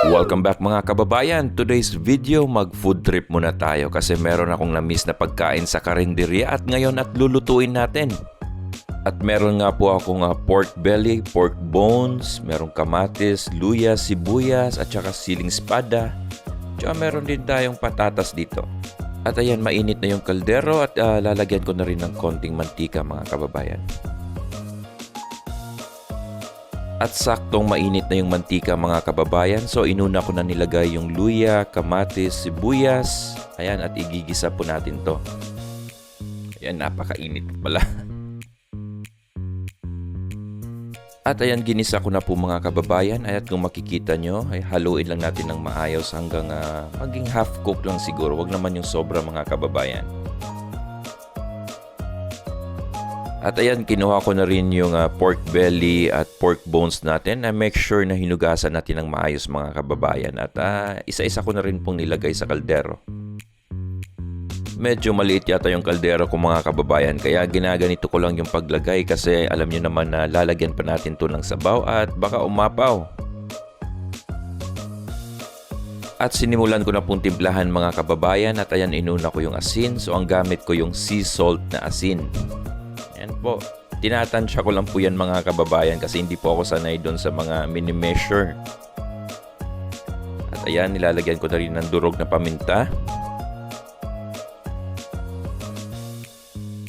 Welcome back mga kababayan. Today's video, mag food trip muna tayo kasi meron akong na-miss na pagkain sa karinderya at ngayon at lulutuin natin. At meron nga po akong pork belly, pork bones, merong kamatis, luya, sibuyas at saka siling espada. Tsaka meron din tayong patatas dito. At ayan, mainit na yung kaldero at lalagyan ko na rin ng konting mantika mga kababayan. At saktong mainit na yung mantika mga kababayan. So inuna ko na nilagay yung luya, kamatis, sibuyas. Ayan, at igigisa po natin to. Ayan, napakainit pala. At ayan, ginisa ko na po mga kababayan. At kung makikita nyo, ay haluin lang natin ng maayos hanggang maging half cook lang siguro. Wag naman yung sobra mga kababayan. At ayan, kinuha ko na rin yung pork belly at pork bones natin na make sure na hinugasan natin ng maayos mga kababayan. At isa-isa ko na rin pong nilagay sa kaldero. Medyo maliit yata yung kaldero ko mga kababayan, kaya ginaganito ko lang yung paglagay kasi alam nyo naman na lalagyan pa natin to ng sabaw at baka umapaw. At sinimulan ko na pong timplahan mga kababayan at ayan, inuna ko yung asin. So ang gamit ko yung sea salt na asin. Yan po. Tinatansya ko lang po yan mga kababayan kasi hindi po ako sanay doon sa mga mini-measure. At ayan, nilalagyan ko na rin ng durog na paminta.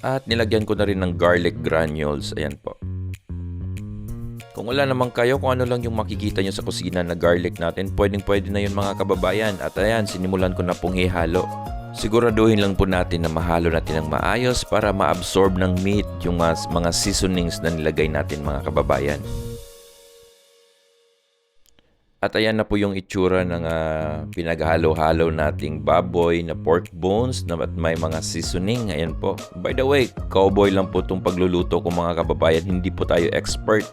At nilagyan ko na rin ng garlic granules. Ayan po. Kung wala naman kayo, kung ano lang yung makikita nyo sa kusina na garlic natin, pwedeng-pwede na yun mga kababayan. At ayan, sinimulan ko na pong ihalo. Siguraduhin lang po natin na mahalo natin ng maayos para ma-absorb ng meat yung mga seasonings na nilagay natin mga kababayan. At ayan na po yung itsura ng pinaghalo-halo nating baboy na pork bones at may mga seasoning. Ayan po. By the way, cowboy lang po itong pagluluto ko mga kababayan. Hindi po tayo expert.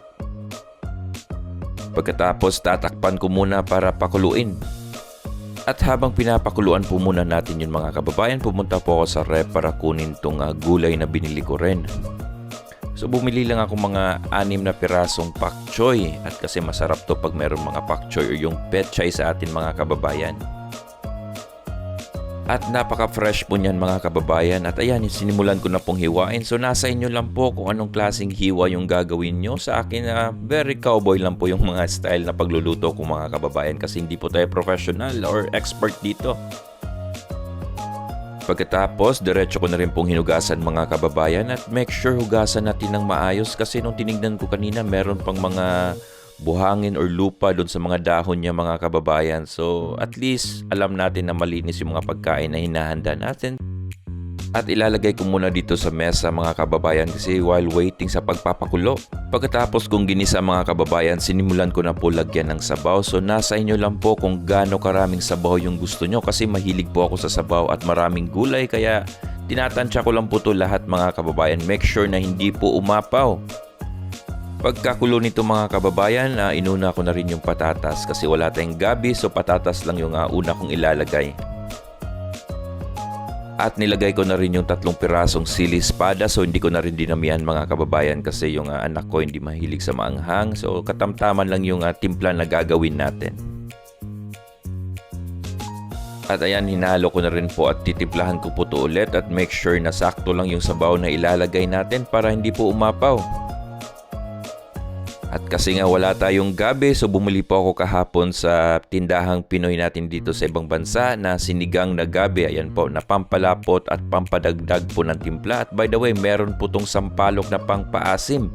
Pagkatapos, tatakpan ko muna para pakuluin. At habang pinapakuluan po muna natin yung mga kababayan, pumunta po ako sa rep para kunin tong gulay na binili ko rin. So bumili lang ako mga 6 na pirasong pak choy. At kasi masarap to pag meron mga pak choy o yung pechay sa atin mga kababayan. At napaka-fresh po niyan mga kababayan. At ayan, sinimulan ko na pong hiwain. So nasa inyo lang po kung anong klaseng hiwa yung gagawin nyo. Sa akin, very cowboy lang po yung mga style na pagluluto ko mga kababayan. Kasi hindi po tayo professional or expert dito. Pagkatapos, diretso ko na rin pong hinugasan mga kababayan. At make sure hugasan natin ng maayos. Kasi nung tinignan ko kanina, meron pang mga buhangin or lupa doon sa mga dahon niya mga kababayan. So at least alam natin na malinis yung mga pagkain na hinahanda natin. At ilalagay ko muna dito sa mesa mga kababayan kasi while waiting sa pagpapakulo. Pagkatapos kong ginisa mga kababayan, sinimulan ko na po lagyan ng sabaw. So nasa inyo lang po kung gaano karaming sabaw yung gusto nyo kasi mahilig po ako sa sabaw at maraming gulay kaya tinatansya ko lang po to lahat mga kababayan. Make sure na hindi po umapaw. Pagkakulo nito mga kababayan, inuna ko na rin yung patatas kasi wala tayong gabi so patatas lang yung una kong ilalagay. At nilagay ko na rin yung 3 pirasong sili espada so hindi ko na rin dinamihan mga kababayan kasi yung anak ko hindi mahilig sa maanghang. So katamtaman lang yung timpla na gagawin natin. At ayan, hinalo ko na rin po at titimplahan ko po to ulit at make sure na sakto lang yung sabaw na ilalagay natin para hindi po umapaw. At kasi nga wala tayong gabi, so bumili po ako kahapon sa tindahang Pinoy natin dito sa ibang bansa na sinigang na gabi. Ayan po, na pampalapot at pampadagdag po ng timpla. At by the way, meron po tong sampalok na pangpaasim.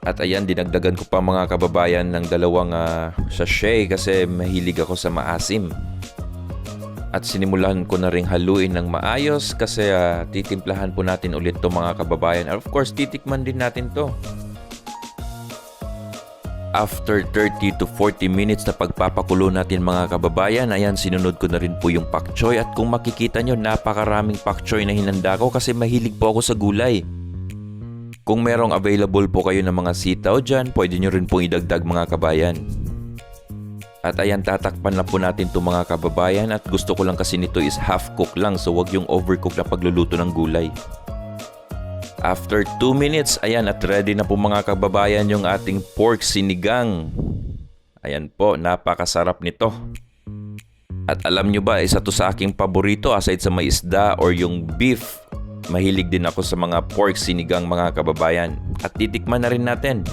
At ayan, dinagdagan ko pa mga kababayan ng 2 sachet kasi mahilig ako sa maasim. At sinimulan ko na ring haluin ng maayos kasi titimplahan po natin ulit to mga kababayan. And of course, titikman din natin to. After 30 to 40 minutes na pagpapakulo natin mga kababayan, ayan, sinunod ko na rin po yung pak choy. At kung makikita nyo, napakaraming pak choy na hinanda ko kasi mahilig po ako sa gulay. Kung merong available po kayo ng mga sitaw dyan, pwede nyo rin pong idagdag mga kabayan. At ayan, tatakpan na po natin itong mga kababayan at gusto ko lang kasi nito is half cook lang so wag yung overcook na pagluluto ng gulay. After 2 minutes, ayan, at ready na po mga kababayan yung ating pork sinigang. Ayan po, napakasarap nito. At alam nyo ba, isa to sa aking paborito aside sa may isda or yung beef. Mahilig din ako sa mga pork sinigang mga kababayan. At titikman na rin natin.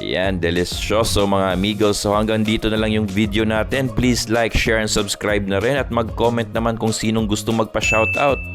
Ayan, delisyoso mga amigos. So hanggang dito na lang yung video natin. Please like, share, and subscribe na rin. At mag-comment naman kung sinong gusto magpa-shoutout.